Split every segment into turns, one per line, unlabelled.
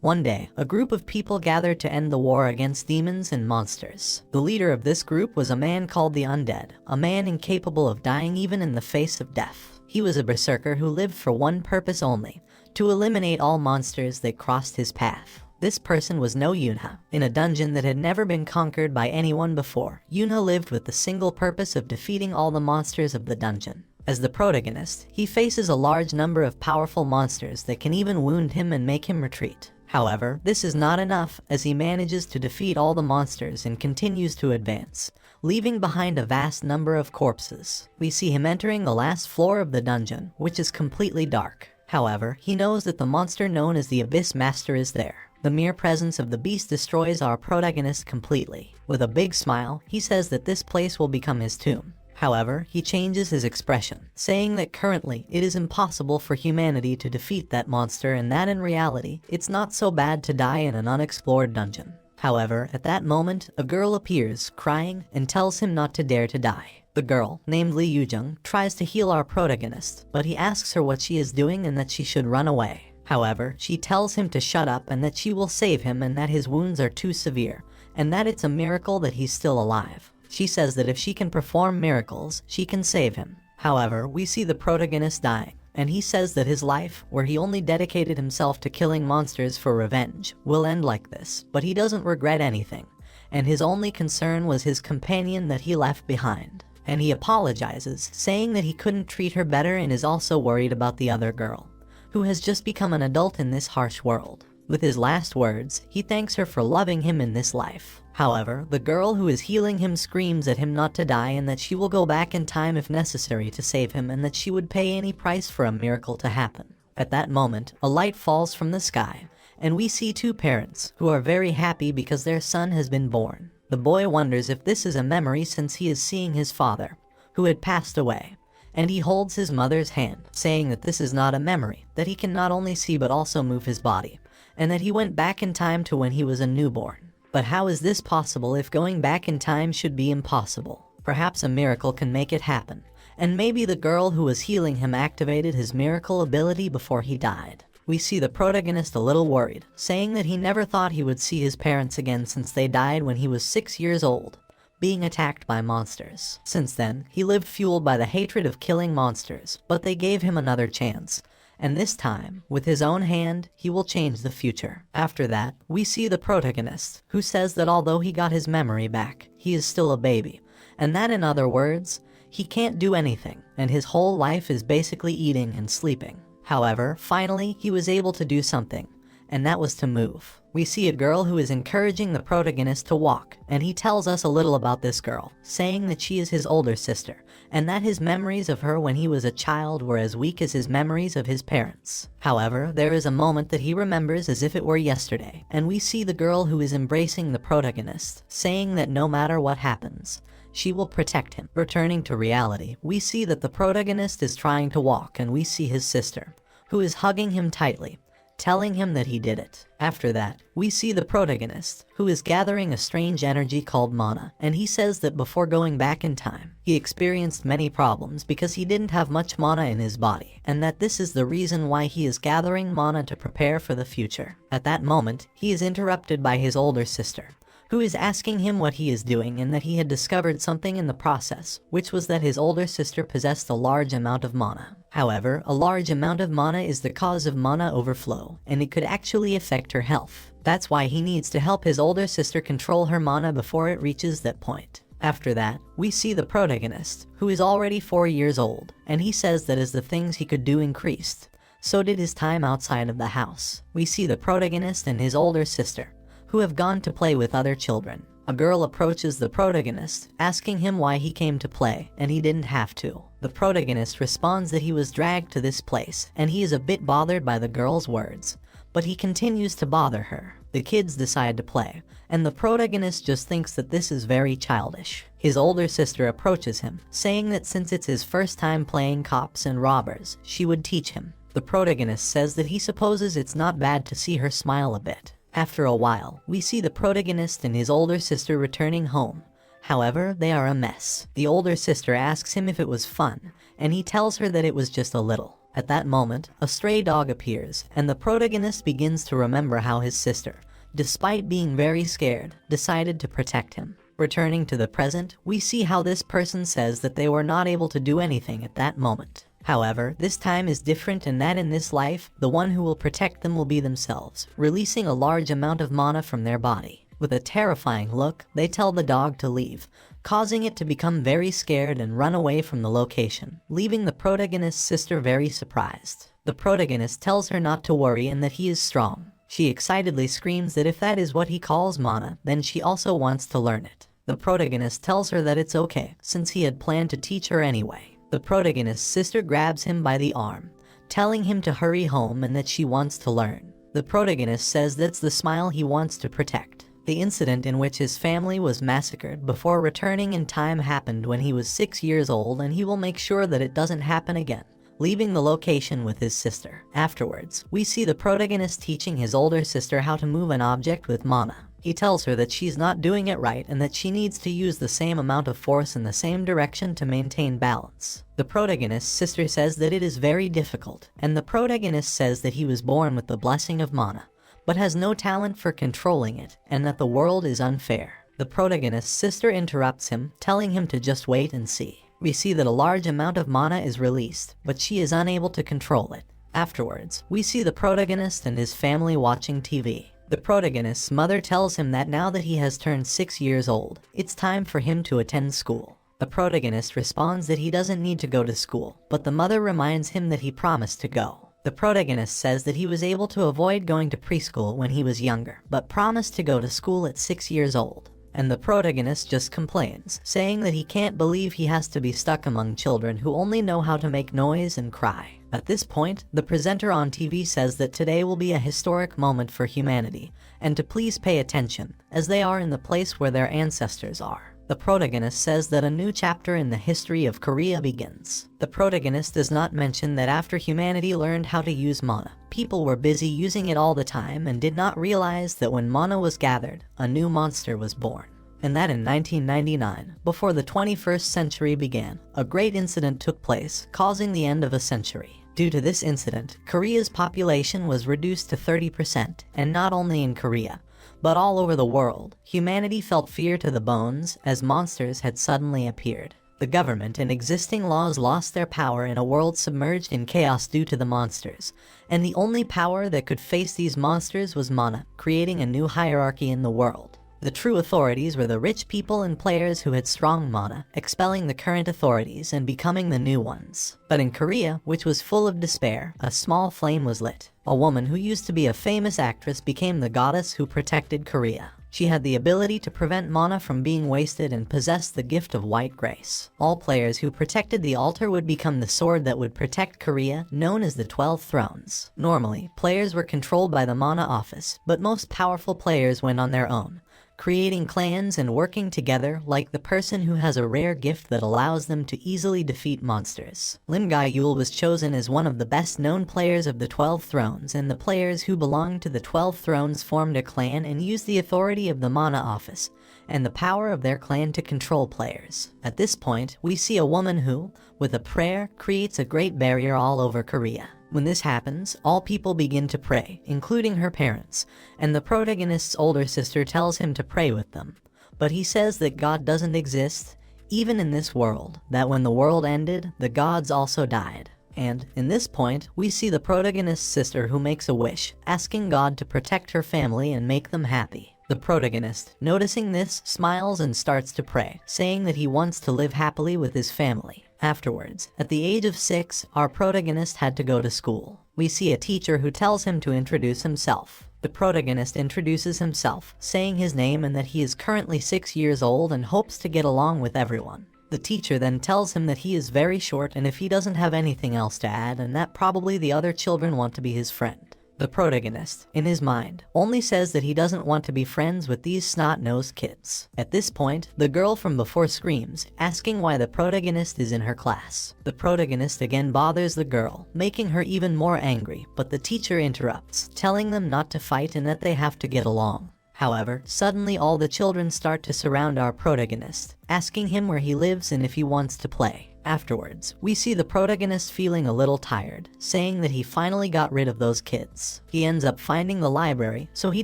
One day, a group of people gathered to end the war against demons and monsters. The leader of this group was a man called the Undead, a man incapable of dying even in the face of death. He was a berserker who lived for one purpose only, to eliminate all monsters that crossed his path. This person was no Yunha. In a dungeon that had never been conquered by anyone before, Yunha lived with the single purpose of defeating all the monsters of the dungeon. As the protagonist, he faces a large number of powerful monsters that can even wound him and make him retreat. However, this is not enough, as he manages to defeat all the monsters and continues to advance, leaving behind a vast number of corpses. We see him entering the last floor of the dungeon, which is completely dark. However, he knows that the monster known as the Abyss Master is there. The mere presence of the beast destroys our protagonist completely. With a big smile, he says that this place will become his tomb. However, he changes his expression, saying that currently it is impossible for humanity to defeat that monster and that in reality, it's not so bad to die in an unexplored dungeon. However, at that moment, a girl appears, crying, and tells him not to dare to die. The girl, named Li Yujung, tries to heal our protagonist, but he asks her what she is doing and that she should run away. However, she tells him to shut up and that she will save him and that his wounds are too severe, and that it's a miracle that he's still alive. She says that if she can perform miracles, she can save him. However, we see the protagonist dying, and he says that his life, where he only dedicated himself to killing monsters for revenge, will end like this, but he doesn't regret anything, and his only concern was his companion that he left behind. And he apologizes, saying that he couldn't treat her better and is also worried about the other girl, who has just become an adult in this harsh world. With his last words, he thanks her for loving him in this life. However, the girl who is healing him screams at him not to die and that she will go back in time if necessary to save him and that she would pay any price for a miracle to happen. At that moment, a light falls from the sky, and we see two parents, who are very happy because their son has been born. The boy wonders if this is a memory since he is seeing his father, who had passed away, and he holds his mother's hand, saying that this is not a memory, that he can not only see but also move his body, and that he went back in time to when he was a newborn. But how is this possible if going back in time should be impossible? Perhaps a miracle can make it happen, and maybe the girl who was healing him activated his miracle ability before he died. We see the protagonist a little worried, saying that he never thought he would see his parents again since they died when he was 6 years old, being attacked by monsters. Since then, he lived fueled by the hatred of killing monsters, but they gave him another chance. And this time, with his own hand, he will change the future. After that, we see the protagonist, who says that although he got his memory back, he is still a baby, and that in other words, he can't do anything, and his whole life is basically eating and sleeping. However, finally, he was able to do something, and that was to move. We see a girl who is encouraging the protagonist to walk, and he tells us a little about this girl, saying that she is his older sister, and that his memories of her when he was a child were as weak as his memories of his parents. However, there is a moment that he remembers as if it were yesterday, and we see the girl who is embracing the protagonist, saying that no matter what happens, she will protect him. Returning to reality, we see that the protagonist is trying to walk, and we see his sister, who is hugging him tightly, telling him that he did it. After that, we see the protagonist, who is gathering a strange energy called mana, and he says that before going back in time, he experienced many problems because he didn't have much mana in his body, and that this is the reason why he is gathering mana to prepare for the future. At that moment, he is interrupted by his older sister, who is asking him what he is doing and that he had discovered something in the process, which was that his older sister possessed a large amount of mana. However, a large amount of mana is the cause of mana overflow, and it could actually affect her health. That's why he needs to help his older sister control her mana before it reaches that point. After that, we see the protagonist, who is already 4 years old, and he says that as the things he could do increased, so did his time outside of the house. We see the protagonist and his older sister, who have gone to play with other children. A girl approaches the protagonist, asking him why he came to play, and he didn't have to. The protagonist responds that he was dragged to this place, and he is a bit bothered by the girl's words, but he continues to bother her. The kids decide to play, and the protagonist just thinks that this is very childish. His older sister approaches him, saying that since it's his first time playing cops and robbers, she would teach him. The protagonist says that he supposes it's not bad to see her smile a bit. After a while, we see the protagonist and his older sister returning home. However, they are a mess. The older sister asks him if it was fun, and he tells her that it was just a little. At that moment, a stray dog appears, and the protagonist begins to remember how his sister, despite being very scared, decided to protect him. Returning to the present, we see how this person says that they were not able to do anything at that moment. However, this time is different in that in this life, the one who will protect them will be themselves, releasing a large amount of mana from their body. With a terrifying look, they tell the dog to leave, causing it to become very scared and run away from the location, leaving the protagonist's sister very surprised. The protagonist tells her not to worry and that he is strong. She excitedly screams that if that is what he calls mana, then she also wants to learn it. The protagonist tells her that it's okay, since he had planned to teach her anyway. The protagonist's sister grabs him by the arm, telling him to hurry home and that she wants to learn. The protagonist says that's the smile he wants to protect. The incident in which his family was massacred before returning in time happened when he was 6 years old, and he will make sure that it doesn't happen again, leaving the location with his sister. Afterwards, we see the protagonist teaching his older sister how to move an object with mana. He tells her that she's not doing it right and that she needs to use the same amount of force in the same direction to maintain balance. The protagonist's sister says that it is very difficult, and the protagonist says that he was born with the blessing of mana, but has no talent for controlling it, and that the world is unfair. The protagonist's sister interrupts him, telling him to just wait and see. We see that a large amount of mana is released, but she is unable to control it. Afterwards, we see the protagonist and his family watching TV. The protagonist's mother tells him that now that he has turned 6 years old, it's time for him to attend school. The protagonist responds that he doesn't need to go to school, but the mother reminds him that he promised to go. The protagonist says that he was able to avoid going to preschool when he was younger, but promised to go to school at 6 years old. And the protagonist just complains, saying that he can't believe he has to be stuck among children who only know how to make noise and cry. At this point, the presenter on TV says that today will be a historic moment for humanity, and to please pay attention, as they are in the place where their ancestors are. The protagonist says that a new chapter in the history of Korea begins. The protagonist does not mention that after humanity learned how to use mana, people were busy using it all the time and did not realize that when mana was gathered, a new monster was born. And that in 1999, before the 21st century began, a great incident took place, causing the end of a century. Due to this incident, Korea's population was reduced to 30%, and not only in Korea, but all over the world, humanity felt fear to the bones as monsters had suddenly appeared. The government and existing laws lost their power in a world submerged in chaos due to the monsters, and the only power that could face these monsters was mana, creating a new hierarchy in the world. The true authorities were the rich people and players who had strong mana, expelling the current authorities and becoming the new ones. But in Korea, which was full of despair, a small flame was lit. A woman who used to be a famous actress became the goddess who protected Korea. She had the ability to prevent mana from being wasted and possessed the gift of white grace. All players who protected the altar would become the sword that would protect Korea, known as the 12 Thrones. Normally, players were controlled by the mana office, but most powerful players went on their own, creating clans and working together like the person who has a rare gift that allows them to easily defeat monsters. Lim Ga-yul was chosen as one of the best known players of the 12 Thrones, and the players who belonged to the 12 Thrones formed a clan and used the authority of the mana office and the power of their clan to control players. At this point, we see a woman who, with a prayer, creates a great barrier all over Korea. When this happens, all people begin to pray, including her parents, and the protagonist's older sister tells him to pray with them. But he says that God doesn't exist, even in this world, that when the world ended, the gods also died. And, in this point, we see the protagonist's sister who makes a wish, asking God to protect her family and make them happy. The protagonist, noticing this, smiles and starts to pray, saying that he wants to live happily with his family. Afterwards, at the age of 6, our protagonist had to go to school. We see a teacher who tells him to introduce himself. The protagonist introduces himself, saying his name and that he is currently 6 years old and hopes to get along with everyone. The teacher then tells him that he is very short and if he doesn't have anything else to add, and that probably the other children want to be his friend. The protagonist, in his mind, only says that he doesn't want to be friends with these snot-nosed kids. At this point, the girl from before screams, asking why the protagonist is in her class. The protagonist again bothers the girl, making her even more angry, but the teacher interrupts, telling them not to fight and that they have to get along. However, suddenly all the children start to surround our protagonist, asking him where he lives and if he wants to play. Afterwards, we see the protagonist feeling a little tired, saying that he finally got rid of those kids. He ends up finding the library, so he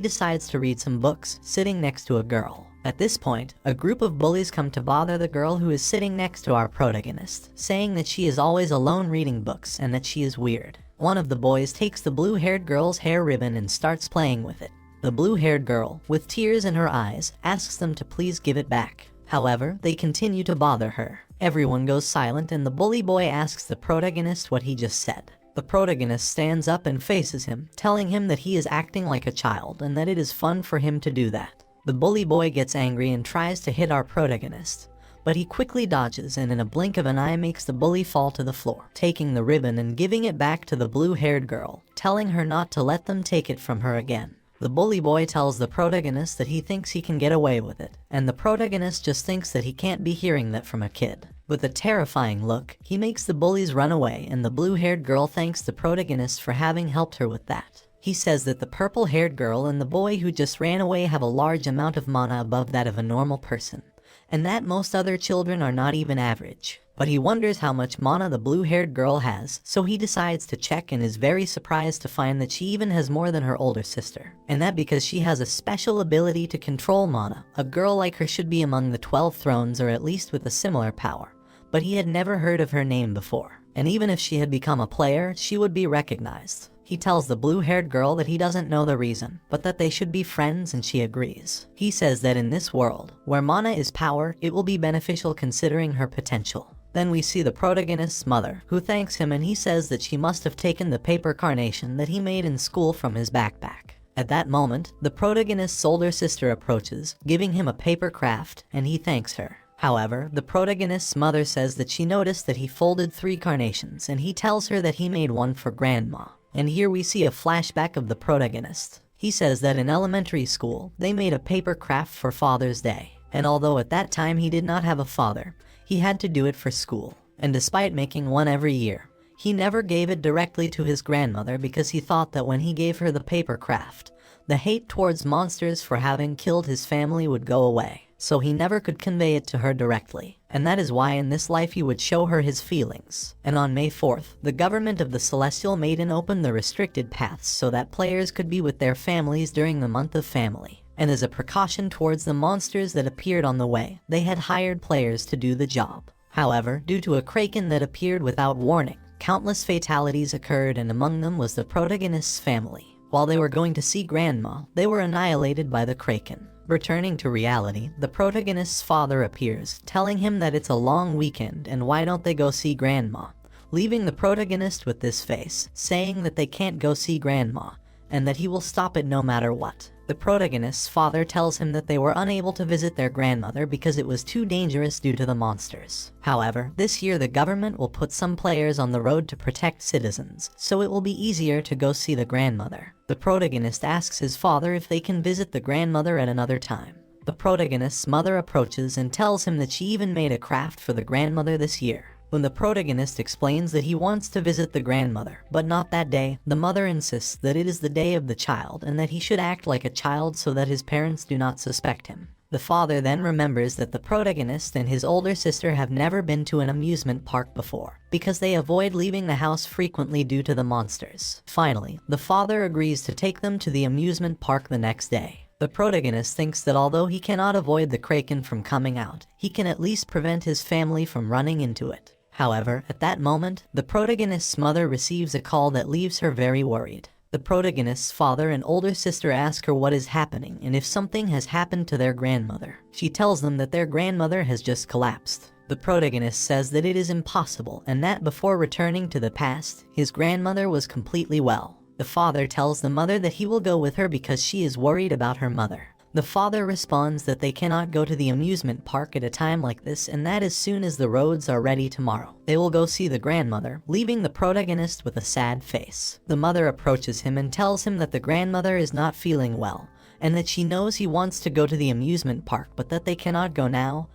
decides to read some books, sitting next to a girl. At this point, a group of bullies come to bother the girl who is sitting next to our protagonist, saying that she is always alone reading books and that she is weird. One of the boys takes the blue-haired girl's hair ribbon and starts playing with it. The blue-haired girl, with tears in her eyes, asks them to please give it back. However, they continue to bother her. Everyone goes silent and the bully boy asks the protagonist what he just said. The protagonist stands up and faces him, telling him that he is acting like a child and that it is fun for him to do that. The bully boy gets angry and tries to hit our protagonist, but he quickly dodges and in a blink of an eye makes the bully fall to the floor, taking the ribbon and giving it back to the blue-haired girl, telling her not to let them take it from her again. The bully boy tells the protagonist that he thinks he can get away with it, and the protagonist just thinks that he can't be hearing that from a kid. With a terrifying look, he makes the bullies run away and the blue-haired girl thanks the protagonist for having helped her with that. He says that the purple-haired girl and the boy who just ran away have a large amount of mana above that of a normal person, and that most other children are not even average. But he wonders how much mana the blue-haired girl has, so he decides to check and is very surprised to find that she even has more than her older sister. And that because she has a special ability to control mana. A girl like her should be among the 12 thrones or at least with a similar power. But he had never heard of her name before. And even if she had become a player, she would be recognized. He tells the blue-haired girl that he doesn't know the reason, but that they should be friends and she agrees. He says that in this world, where mana is power, it will be beneficial considering her potential. Then we see the protagonist's mother, who thanks him and he says that she must have taken the paper carnation that he made in school from his backpack. At that moment, the protagonist's older sister approaches, giving him a paper craft, and he thanks her. However, the protagonist's mother says that she noticed that he folded 3 carnations and he tells her that he made one for grandma. And here we see a flashback of the protagonist. He says that in elementary school, they made a paper craft for Father's Day. And although at that time he did not have a father, he had to do it for school. And despite making one every year, he never gave it directly to his grandmother because he thought that when he gave her the paper craft, the hate towards monsters for having killed his family would go away. So he never could convey it to her directly. And that is why in this life he would show her his feelings. And on May 4th, the government of the Celestial Maiden opened the restricted paths so that players could be with their families during the month of family. And as a precaution towards the monsters that appeared on the way, they had hired players to do the job. However, due to a kraken that appeared without warning, countless fatalities occurred and among them was the protagonist's family. While they were going to see Grandma, they were annihilated by the kraken. Returning to reality, the protagonist's father appears, telling him that it's a long weekend and why don't they go see Grandma, leaving the protagonist with this face, saying that they can't go see Grandma, and that he will stop it no matter what. The protagonist's father tells him that they were unable to visit their grandmother because it was too dangerous due to the monsters. However, this year the government will put some players on the road to protect citizens, so it will be easier to go see the grandmother. The protagonist asks his father if they can visit the grandmother at another time. The protagonist's mother approaches and tells him that she even made a craft for the grandmother this year. When the protagonist explains that he wants to visit the grandmother, but not that day, the mother insists that it is the day of the child and that he should act like a child so that his parents do not suspect him. The father then remembers that the protagonist and his older sister have never been to an amusement park before, because they avoid leaving the house frequently due to the monsters. Finally, the father agrees to take them to the amusement park the next day. The protagonist thinks that although he cannot avoid the kraken from coming out, he can at least prevent his family from running into it. However, at that moment, the protagonist's mother receives a call that leaves her very worried. The protagonist's father and older sister ask her what is happening and if something has happened to their grandmother. She tells them that their grandmother has just collapsed. The protagonist says that it is impossible and that before returning to the past, his grandmother was completely well. The father tells the mother that he will go with her because she is worried about her mother. The father responds that they cannot go to the amusement park at a time like this and that as soon as the roads are ready tomorrow, they will go see the grandmother, leaving the protagonist with a sad face. The mother approaches him and tells him that the grandmother is not feeling well, and that she knows he wants to go to the amusement park but that they cannot go now,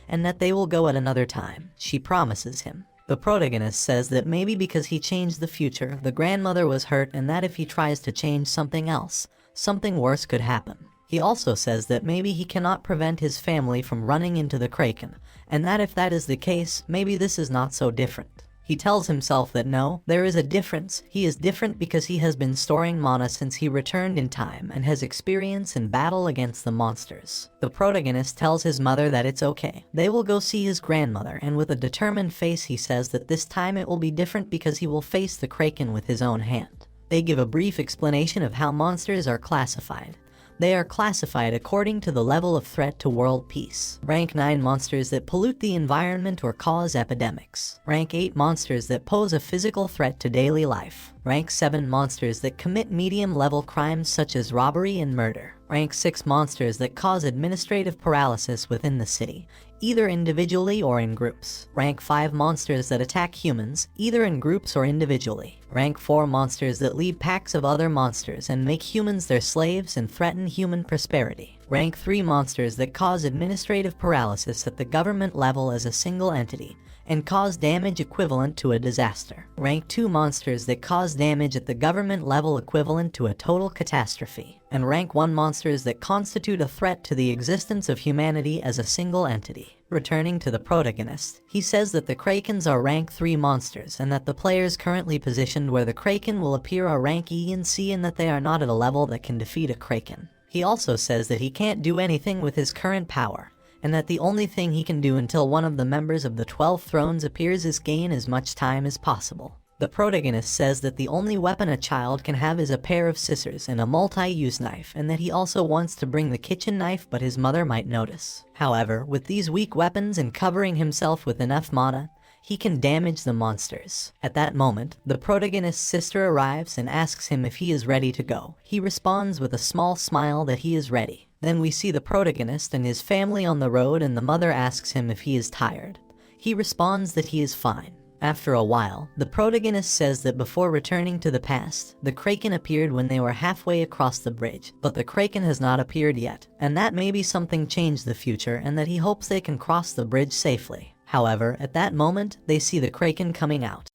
and that they will go at another time. She promises him. The protagonist says that maybe because he changed the future, the grandmother was hurt and that if he tries to change something else, something worse could happen. He also says that maybe he cannot prevent his family from running into the Kraken, and that if that is the case, maybe this is not so different. He tells himself that no, there is a difference. He is different because he has been storing mana since he returned in time and has experience in battle against the monsters. The protagonist tells his mother that it's okay. They will go see his grandmother, and with a determined face he says that this time it will be different because he will face the Kraken with his own hand. They give a brief explanation of how monsters are classified. They are classified according to the level of threat to world peace. Rank 9 monsters that pollute the environment or cause epidemics. Rank 8 monsters that pose a physical threat to daily life. Rank 7 monsters that commit medium-level crimes such as robbery and murder. Rank 6 monsters that cause administrative paralysis within the city, either individually or in groups. Rank 5 monsters that attack humans, either in groups or individually. Rank 4 monsters that lead packs of other monsters and make humans their slaves and threaten human prosperity. Rank 3 monsters that cause administrative paralysis at the government level as a single entity, and cause damage equivalent to a disaster. Rank 2 monsters that cause damage at the government level equivalent to a total catastrophe. And Rank 1 monsters that constitute a threat to the existence of humanity as a single entity. Returning to the protagonist, he says that the Krakens are Rank 3 monsters and that the players currently positioned where the Kraken will appear are Rank E and C and that they are not at a level that can defeat a Kraken. He also says that he can't do anything with his current power, and that the only thing he can do until one of the members of the 12 Thrones appears is gain as much time as possible. The protagonist says that the only weapon a child can have is a pair of scissors and a multi-use knife, and that he also wants to bring the kitchen knife but his mother might notice. However, with these weak weapons and covering himself with enough mana, he can damage the monsters. At that moment, the protagonist's sister arrives and asks him if he is ready to go. He responds with a small smile that he is ready. Then we see the protagonist and his family on the road, and the mother asks him if he is tired. He responds that he is fine. After a while, the protagonist says that before returning to the past, the Kraken appeared when they were halfway across the bridge, but the Kraken has not appeared yet, and that maybe something changed the future and that he hopes they can cross the bridge safely. However, at that moment, they see the Kraken coming out.